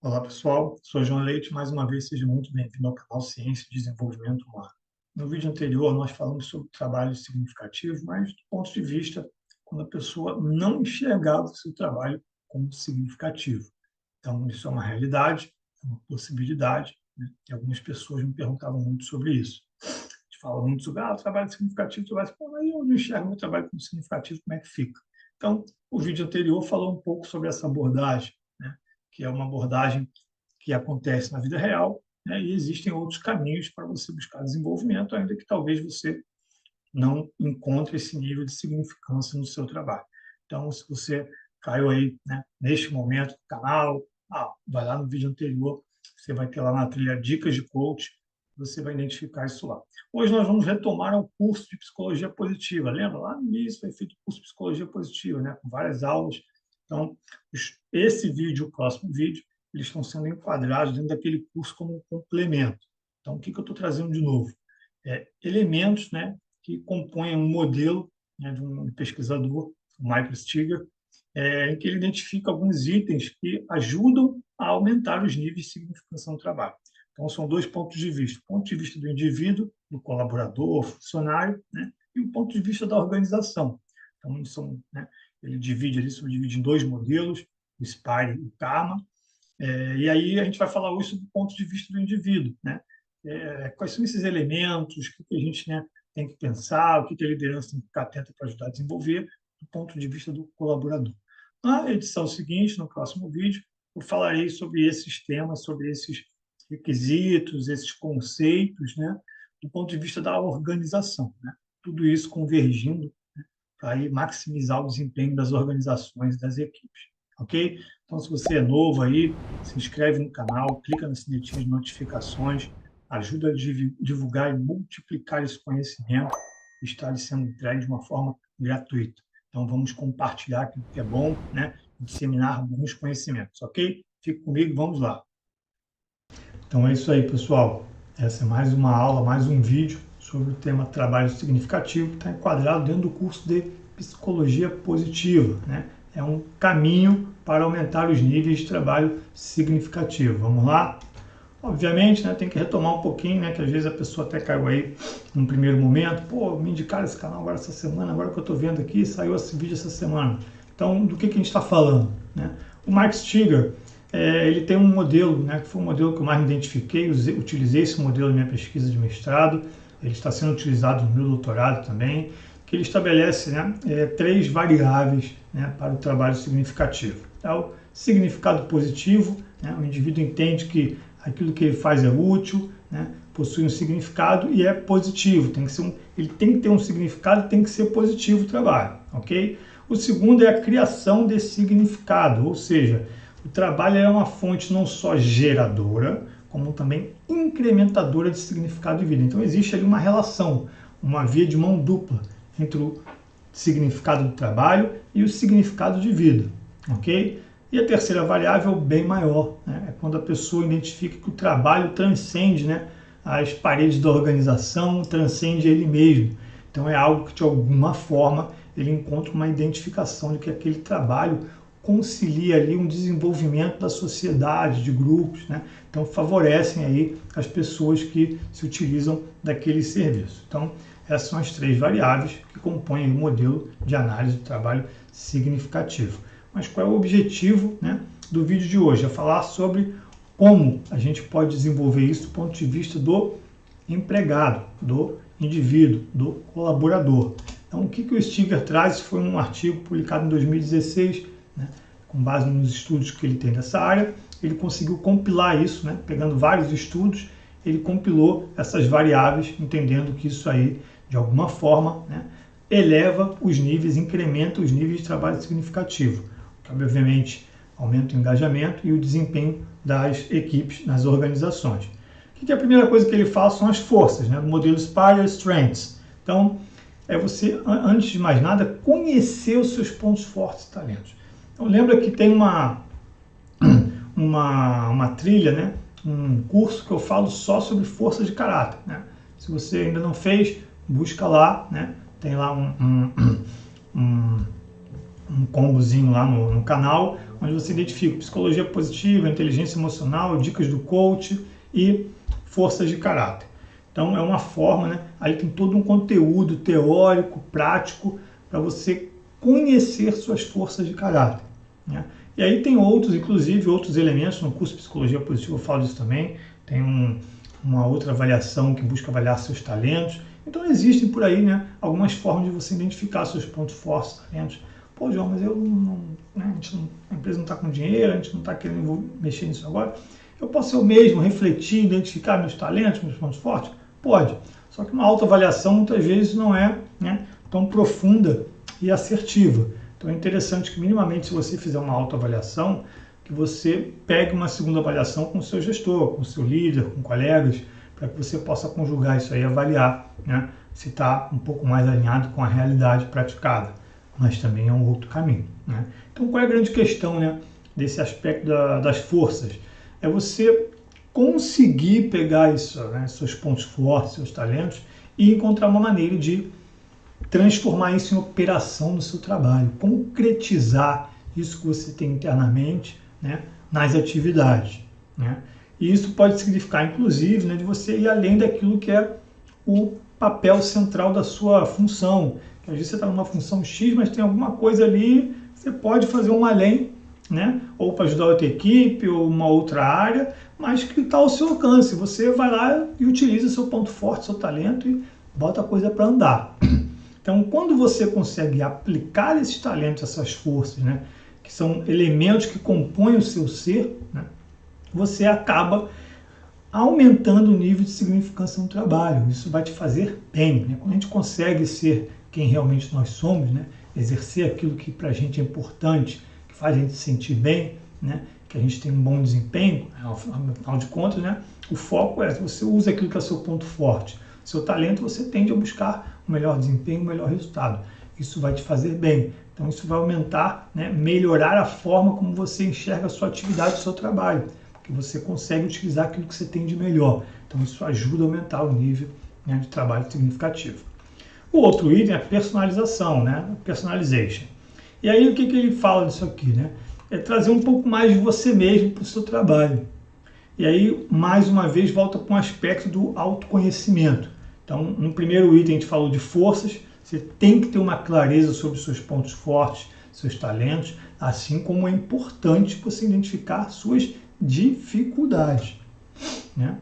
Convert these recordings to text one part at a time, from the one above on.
Olá pessoal, sou João Leite, mais uma vez seja muito bem-vindo ao canal Ciência e Desenvolvimento Humano. No vídeo anterior nós falamos sobre trabalho significativo, mas do ponto de vista quando a pessoa não enxergava o seu trabalho como significativo. Então isso é uma realidade, é uma possibilidade, né? E algumas pessoas me perguntavam muito sobre isso. A gente fala muito sobre o trabalho significativo, mas eu não enxergo meu trabalho como significativo, como é que fica? Então, o vídeo anterior falou um pouco sobre essa abordagem, né? Que é uma abordagem que acontece na vida real, né? E existem outros caminhos para você buscar desenvolvimento, ainda que talvez você não encontre esse nível de significância no seu trabalho. Então, se você caiu aí, né, neste momento no canal, vai lá no vídeo anterior, você vai ter lá na trilha Dicas de Coach, você vai identificar isso lá. Hoje nós vamos retomar o curso de Psicologia Positiva. Lembra? Lá no início foi feito o curso de Psicologia Positiva, né, com várias aulas. Então, esse vídeo, o próximo vídeo, eles estão sendo enquadrados dentro daquele curso como um complemento. Então, o que eu estou trazendo de novo? Elementos, né, que compõem um modelo, né, de um pesquisador, o Michael Steger, em que ele identifica alguns itens que ajudam a aumentar os níveis de significação do trabalho. Então, são dois pontos de vista. O ponto de vista do indivíduo, do colaborador, funcionário, né, e o ponto de vista da organização. Então, ele subdivide em dois modelos, o SPIRE e o Karma. E aí a gente vai falar hoje sobre o ponto de vista do indivíduo, né? Quais são esses elementos, o que a gente, né, tem que pensar, o que a liderança tem que ficar atenta para ajudar a desenvolver, do ponto de vista do colaborador. Na edição seguinte, no próximo vídeo, eu falarei sobre esses temas, sobre esses requisitos, esses conceitos, né, do ponto de vista da organização, né? Tudo isso convergindo, né, para aí maximizar o desempenho das organizações, das equipes. Ok? Então, se você é novo aí, se inscreve no canal, clica na sinetinha de notificações, ajuda a divulgar e multiplicar esse conhecimento que está lhe sendo entregue de uma forma gratuita. Então, vamos compartilhar aquilo que é bom, né? Disseminar bons conhecimentos, ok? Fique comigo, vamos lá. Então, é isso aí, pessoal. Essa é mais uma aula, mais um vídeo sobre o tema trabalho significativo, que está enquadrado dentro do curso de Psicologia Positiva, né? É um caminho para aumentar os níveis de trabalho significativo. Vamos lá? Obviamente, né, tem que retomar um pouquinho, né, que às vezes a pessoa até caiu aí num primeiro momento. Pô, me indicaram esse canal agora essa semana, agora que eu estou vendo aqui, saiu esse vídeo essa semana. Então, do que a gente está falando? Né? O Mark Steger, ele tem um modelo, né, que foi um modelo que eu mais me identifiquei, utilizei esse modelo na minha pesquisa de mestrado, ele está sendo utilizado no meu doutorado também, que ele estabelece, né, 3 variáveis, né, para o trabalho significativo. É o significado positivo, né, o indivíduo entende que aquilo que ele faz é útil, né, possui um significado e é positivo. Ele tem que ter um significado e tem que ser positivo o trabalho, ok? O segundo é a criação desse significado, ou seja, o trabalho é uma fonte não só geradora, como também incrementadora de significado de vida. Então existe ali uma relação, uma via de mão dupla entre o significado do trabalho e o significado de vida, ok? E a terceira variável, bem maior, né? É quando a pessoa identifica que o trabalho transcende, né, as paredes da organização, transcende ele mesmo. Então é algo que de alguma forma ele encontra uma identificação de que aquele trabalho concilia ali um desenvolvimento da sociedade, de grupos, né? Então favorecem aí as pessoas que se utilizam daquele serviço. Então essas são as 3 variáveis que compõem o modelo de análise do trabalho significativo. Mas qual é o objetivo, né, do vídeo de hoje? É falar sobre como a gente pode desenvolver isso do ponto de vista do empregado, do indivíduo, do colaborador. Então, o que o Steger traz foi um artigo publicado em 2016, né, com base nos estudos que ele tem nessa área. Ele conseguiu compilar isso, né, pegando vários estudos, ele compilou essas variáveis, entendendo que isso aí, de alguma forma, né, eleva os níveis, incrementa os níveis de trabalho significativo, que obviamente aumenta o engajamento e o desempenho das equipes nas organizações. O que é a primeira coisa que ele fala são as forças, né, do modelo Spire Strengths. Então, é você, antes de mais nada, conhecer os seus pontos fortes e talentos. Então, lembra que tem uma trilha, né, um curso que eu falo só sobre força de caráter, né? Se você ainda não fez, busca lá, né? Tem lá um combozinho lá no canal, onde você identifica psicologia positiva, inteligência emocional, dicas do coach e forças de caráter. Então é uma forma, né? Aí tem todo um conteúdo teórico, prático, para você conhecer suas forças de caráter, né? E aí tem outros, inclusive outros elementos, no curso de Psicologia Positiva eu falo disso também, tem uma outra avaliação que busca avaliar seus talentos. Então existem por aí, né, algumas formas de você identificar seus pontos fortes, talentos. Pô, João, mas eu não, né, a empresa não está com dinheiro, a gente não está querendo mexer nisso agora. Eu posso eu mesmo refletir, identificar meus talentos, meus pontos fortes? Pode. Só que uma autoavaliação muitas vezes não é, né, tão profunda e assertiva. Então é interessante que minimamente, se você fizer uma autoavaliação, que você pegue uma segunda avaliação com o seu gestor, com o seu líder, com colegas, para que você possa conjugar isso aí e avaliar, né, se está um pouco mais alinhado com a realidade praticada. Mas também é um outro caminho, né? Então qual é a grande questão, né, desse aspecto das forças? É você conseguir pegar isso, né, seus pontos fortes, seus talentos, e encontrar uma maneira de transformar isso em operação no seu trabalho, concretizar isso que você tem internamente, né, nas atividades, né? E isso pode significar, inclusive, né, de você ir além daquilo que é o papel central da sua função. Às vezes você está numa função X, mas tem alguma coisa ali, você pode fazer um além, né? Ou para ajudar outra equipe, ou uma outra área, mas que está ao seu alcance. Você vai lá e utiliza seu ponto forte, seu talento e bota a coisa para andar. Então, quando você consegue aplicar esses talentos, essas forças, né, que são elementos que compõem o seu ser, né, você acaba aumentando o nível de significância no trabalho. Isso vai te fazer bem, né? Quando a gente consegue ser quem realmente nós somos, né, exercer aquilo que para a gente é importante, que faz a gente se sentir bem, né, que a gente tem um bom desempenho, afinal de contas, né, o foco é, se você usa aquilo que é seu ponto forte, seu talento, você tende a buscar o melhor desempenho, o melhor resultado. Isso vai te fazer bem. Então isso vai aumentar, né, melhorar a forma como você enxerga a sua atividade, o seu trabalho, porque você consegue utilizar aquilo que você tem de melhor. Então isso ajuda a aumentar o nível, né, de trabalho significativo. O outro item é a personalização, né, personalization. E aí o que ele fala disso aqui, né? É trazer um pouco mais de você mesmo para o seu trabalho. E aí, mais uma vez, volta com o aspecto do autoconhecimento. Então, no primeiro item a gente falou de forças, você tem que ter uma clareza sobre os seus pontos fortes, seus talentos, assim como é importante você identificar suas dificuldades, né?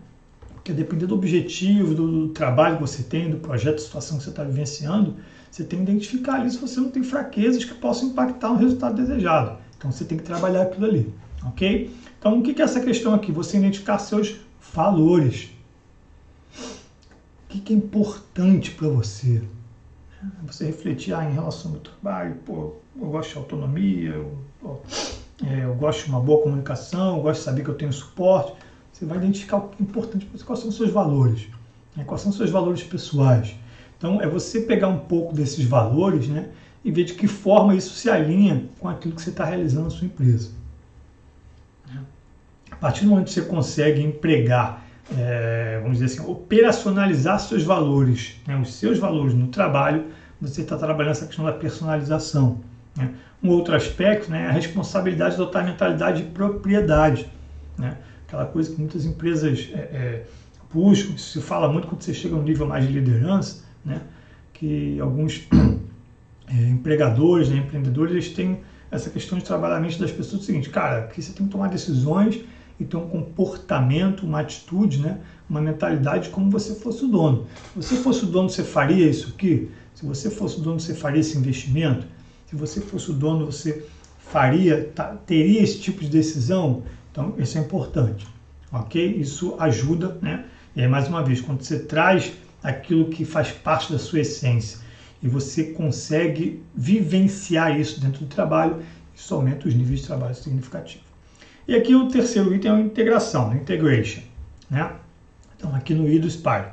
Porque dependendo do objetivo, do trabalho que você tem, do projeto, da situação que você está vivenciando, você tem que identificar ali se você não tem fraquezas que possam impactar no resultado desejado. Então você tem que trabalhar aquilo ali, ok? Então o que é essa questão aqui? Você identificar seus valores. O que é importante para você? Você refletir em relação ao trabalho, pô, eu gosto de autonomia, eu gosto de uma boa comunicação, eu gosto de saber que eu tenho suporte. Você vai identificar o que é importante para você, quais são os seus valores, né? Quais são os seus valores pessoais. Então é você pegar um pouco desses valores, né, e ver de que forma isso se alinha com aquilo que você está realizando na sua empresa. A partir do momento que você consegue empregar, vamos dizer assim, operacionalizar seus valores, né, os seus valores no trabalho, você está trabalhando essa questão da personalização, né? Um outro aspecto, né, é a responsabilidade de adotar a mentalidade de propriedade, né? Aquela coisa que muitas empresas buscam, isso se fala muito quando você chega a um nível mais de liderança, né, que alguns empregadores, né, empreendedores, eles têm essa questão de trabalhar a mente das pessoas. É o seguinte, cara, aqui você tem que tomar decisões e ter um comportamento, uma atitude, né, uma mentalidade como se você fosse o dono. Se você fosse o dono, você faria isso aqui? Se você fosse o dono, você faria esse investimento? Se você fosse o dono, você teria esse tipo de decisão? Então, isso é importante, ok? Isso ajuda, né? E aí, mais uma vez, quando você traz aquilo que faz parte da sua essência e você consegue vivenciar isso dentro do trabalho, isso aumenta os níveis de trabalho significativo. E aqui o terceiro item é a integração, a integration, né? Então, aqui no I do Spire.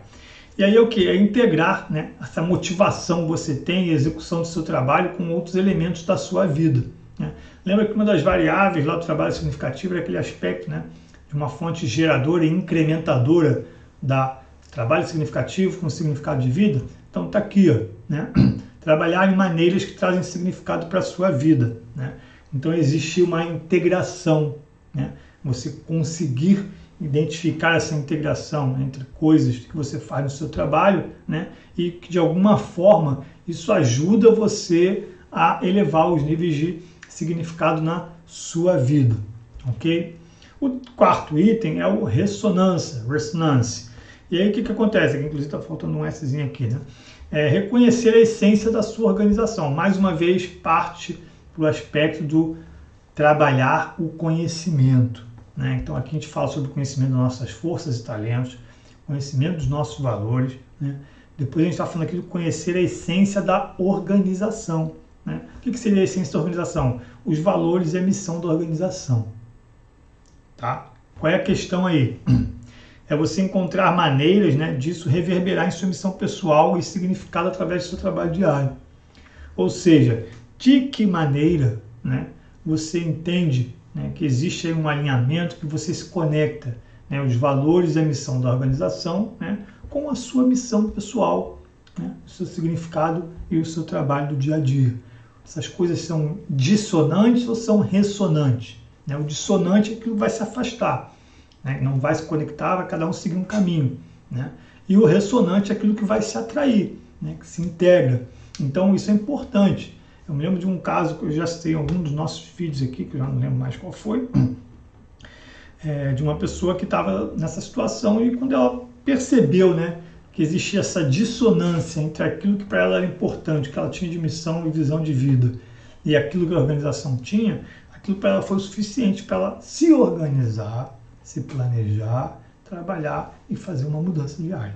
E aí é o que? É integrar, né, essa motivação que você tem e a execução do seu trabalho com outros elementos da sua vida, né? Lembra que uma das variáveis lá do trabalho significativo era aquele aspecto, né, de uma fonte geradora e incrementadora da trabalho significativo com significado de vida? Então está aqui, ó, né? Trabalhar em maneiras que trazem significado para a sua vida, né? Então existe uma integração, né? Você conseguir identificar essa integração entre coisas que você faz no seu trabalho, né? E que de alguma forma isso ajuda você a elevar os níveis de significado na sua vida, ok? O quarto item é o ressonância. E aí o que acontece? Aqui, inclusive está faltando um Szinho aqui, né? É reconhecer a essência da sua organização. Mais uma vez, parte para o aspecto do trabalhar o conhecimento, né? Então aqui a gente fala sobre o conhecimento das nossas forças e talentos, conhecimento dos nossos valores, né? Depois a gente está falando aqui de conhecer a essência da organização, né? O que seria a essência da organização? Os valores e a missão da organização. Tá? Qual é a questão aí? É você encontrar maneiras, né, disso reverberar em sua missão pessoal e significado através do seu trabalho diário. Ou seja, de que maneira, né, você entende, né, que existe aí um alinhamento, que você se conecta, né, os valores e a missão da organização, né, com a sua missão pessoal, né, o seu significado e o seu trabalho do dia a dia. Essas coisas são dissonantes ou são ressonantes? O dissonante é aquilo que vai se afastar, né? Não vai se conectar, vai cada um seguir um caminho, né? E o ressonante é aquilo que vai se atrair, né? Que se integra. Então isso é importante. Eu me lembro de um caso que eu já citei em algum dos nossos vídeos aqui, que eu já não lembro mais qual foi, de uma pessoa que estava nessa situação e quando ela percebeu, né, que existia essa dissonância entre aquilo que para ela era importante, que ela tinha de missão e visão de vida, e aquilo que a organização tinha, aquilo para ela foi o suficiente para ela se organizar, se planejar, trabalhar e fazer uma mudança diária.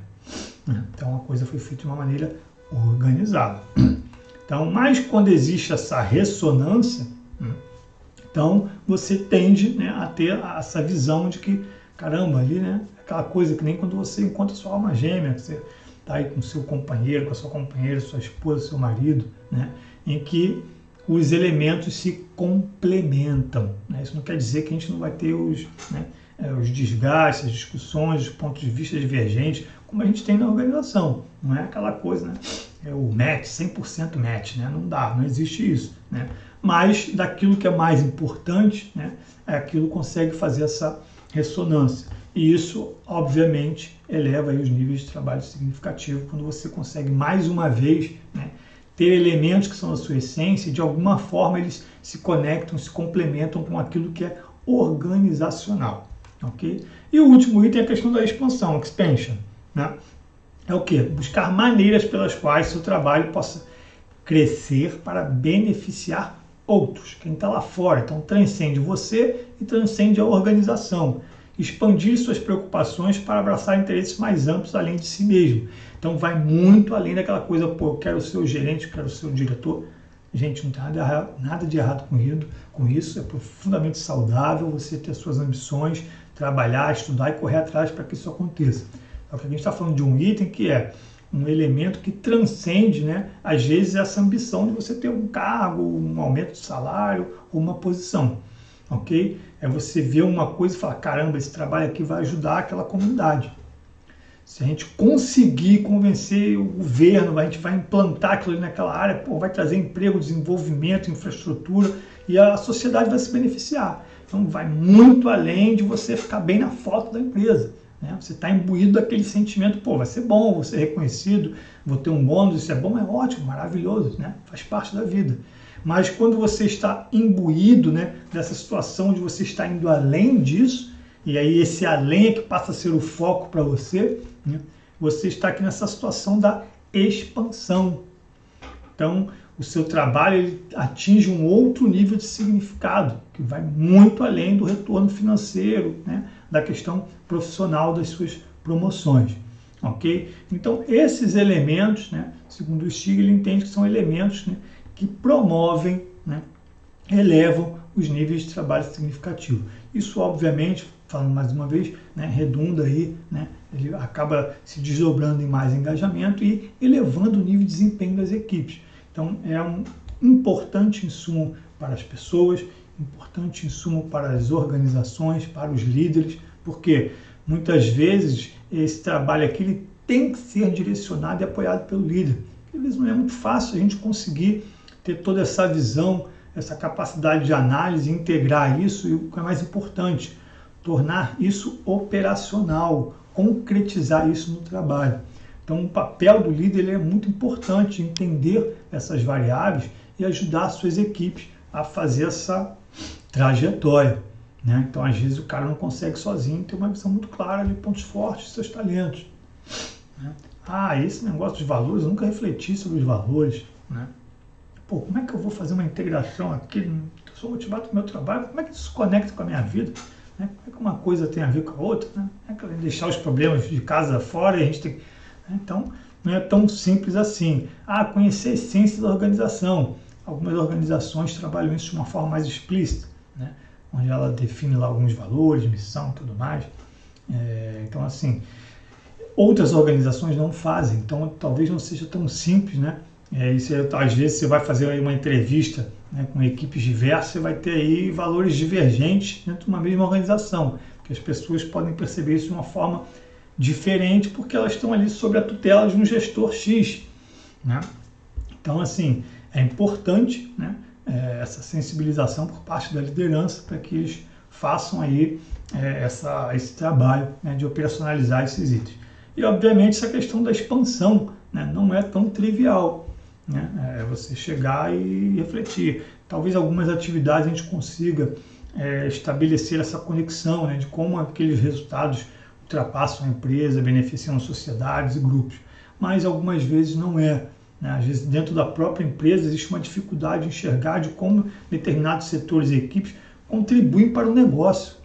Então a coisa foi feita de uma maneira organizada. Então, mas quando existe essa ressonância, então você tende, né, a ter essa visão de que, caramba, ali, né, aquela coisa que nem quando você encontra sua alma gêmea, que você está aí com seu companheiro, com a sua companheira, sua esposa, seu marido, né, em que os elementos se complementam, né? Isso não quer dizer que a gente não vai ter os desgastes, as discussões, os pontos de vista divergentes, como a gente tem na organização. Não é aquela coisa, né? É o match, 100% match, né? Não dá, não existe isso, né? Mas daquilo que é mais importante, né, é aquilo que consegue fazer essa ressonância. E isso, obviamente, eleva aí os níveis de trabalho significativo quando você consegue, mais uma vez, né, ter elementos que são da sua essência e, de alguma forma, eles se conectam, se complementam com aquilo que é organizacional. Okay? E o último item é a questão da expansão, expansion, né? É o quê? Buscar maneiras pelas quais seu trabalho possa crescer para beneficiar outros, quem está lá fora. Então, transcende você e transcende a organização. Expandir suas preocupações para abraçar interesses mais amplos além de si mesmo. Então, vai muito além daquela coisa, pô, eu quero ser o gerente, eu quero ser o diretor. Gente, não tem nada de errado com isso. É profundamente saudável você ter suas ambições, trabalhar, estudar e correr atrás para que isso aconteça. Só que a gente está falando de um item que é um elemento que transcende, né, às vezes, essa ambição de você ter um cargo, um aumento de salário ou uma posição. Ok? É você ver uma coisa e falar, caramba, esse trabalho aqui vai ajudar aquela comunidade. Se a gente conseguir convencer o governo, a gente vai implantar aquilo ali naquela área, pô, vai trazer emprego, desenvolvimento, infraestrutura e a sociedade vai se beneficiar. Então vai muito além de você ficar bem na foto da empresa, né? Você está imbuído daquele sentimento, pô, vai ser bom, vou ser reconhecido, vou ter um bônus, isso é bom, é ótimo, maravilhoso, né? Faz parte da vida. Mas quando você está imbuído, né, dessa situação de você estar indo além disso, e aí esse além é que passa a ser o foco para você, né, você está aqui nessa situação da expansão. Então, o seu trabalho ele atinge um outro nível de significado, que vai muito além do retorno financeiro, né, da questão profissional das suas promoções. Ok? Então, esses elementos, né, segundo o Stig, ele entende que são elementos, né, que promovem, né, elevam os níveis de trabalho significativo. Isso, obviamente, falando mais uma vez, né, redunda aí, né, ele acaba se desdobrando em mais engajamento e elevando o nível de desempenho das equipes. Então, é um importante insumo para as pessoas, importante insumo para as organizações, para os líderes, Porque muitas vezes esse trabalho aqui ele tem que ser direcionado e apoiado pelo líder. Às vezes não é muito fácil a gente conseguir ter toda essa visão, essa capacidade de análise, integrar isso e o que é mais importante, tornar isso operacional, concretizar isso no trabalho. Então o papel do líder ele é muito importante, entender essas variáveis e ajudar suas equipes a fazer essa trajetória. Né? Então às vezes o cara não consegue sozinho ter uma visão muito clara de pontos fortes, seus talentos. Né? Esse negócio dos valores, eu nunca refleti sobre os valores. Né? Pô, como é que eu vou fazer uma integração aqui? Eu sou motivado pelo meu trabalho, como é que isso se conecta com a minha vida? Né? Como é que uma coisa tem a ver com a outra? Né? Como é que eu vou deixar os problemas de casa fora e a gente tem... Então, não é tão simples assim. Conhecer a essência da organização. Algumas organizações trabalham isso de uma forma mais explícita, né? Onde ela define lá alguns valores, missão e tudo mais. Então, assim, outras organizações não fazem, então talvez não seja tão simples, né? Às vezes você vai fazer aí uma entrevista, né, com equipes diversas, você vai ter aí valores divergentes dentro de uma mesma organização, porque as pessoas podem perceber isso de uma forma diferente, porque elas estão ali sob a tutela de um gestor X. Né? Então, assim, é importante, né, essa sensibilização por parte da liderança para que eles façam aí esse trabalho, né, de operacionalizar esses itens. E, obviamente, essa questão da expansão, né, não é tão trivial. Né? Você chegar e refletir. Talvez algumas atividades a gente consiga estabelecer essa conexão, né, de como aqueles resultados ultrapassam a empresa, beneficiam sociedades e grupos. Mas algumas vezes não é. Né? Às vezes dentro da própria empresa existe uma dificuldade de enxergar de como determinados setores e equipes contribuem para o negócio.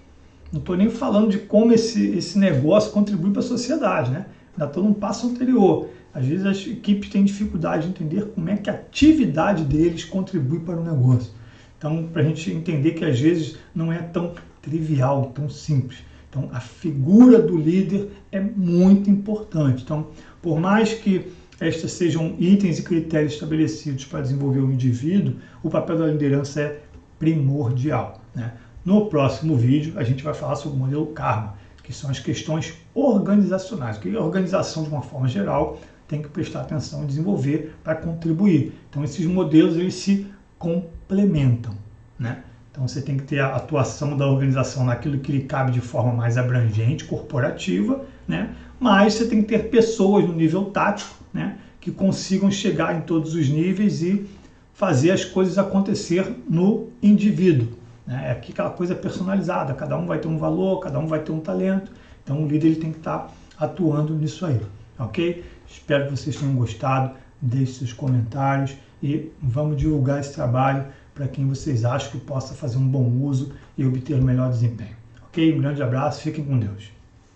Não estou nem falando de como esse negócio contribui para a sociedade, né? Ainda estou num passo anterior. Às vezes as equipes têm dificuldade de entender como é que a atividade deles contribui para o negócio. Então, para a gente entender que às vezes não é tão trivial, tão simples. Então, a figura do líder é muito importante. Então, por mais que estes sejam itens e critérios estabelecidos para desenvolver o indivíduo, o papel da liderança é primordial. Né? No próximo vídeo, a gente vai falar sobre o modelo Karma, que são as questões organizacionais, que a organização, de uma forma geral, tem que prestar atenção e desenvolver para contribuir. Então, esses modelos eles se complementam. Né? Então, você tem que ter a atuação da organização naquilo que lhe cabe de forma mais abrangente, corporativa, né? Mas você tem que ter pessoas no nível tático, né, que consigam chegar em todos os níveis e fazer as coisas acontecer no indivíduo. Né? É aquela coisa personalizada, cada um vai ter um valor, cada um vai ter um talento, então o líder ele tem que estar atuando nisso aí, ok? Espero que vocês tenham gostado, deixe seus comentários e vamos divulgar esse trabalho para quem vocês acham que possa fazer um bom uso e obter o melhor desempenho. Ok? Um grande abraço, fiquem com Deus.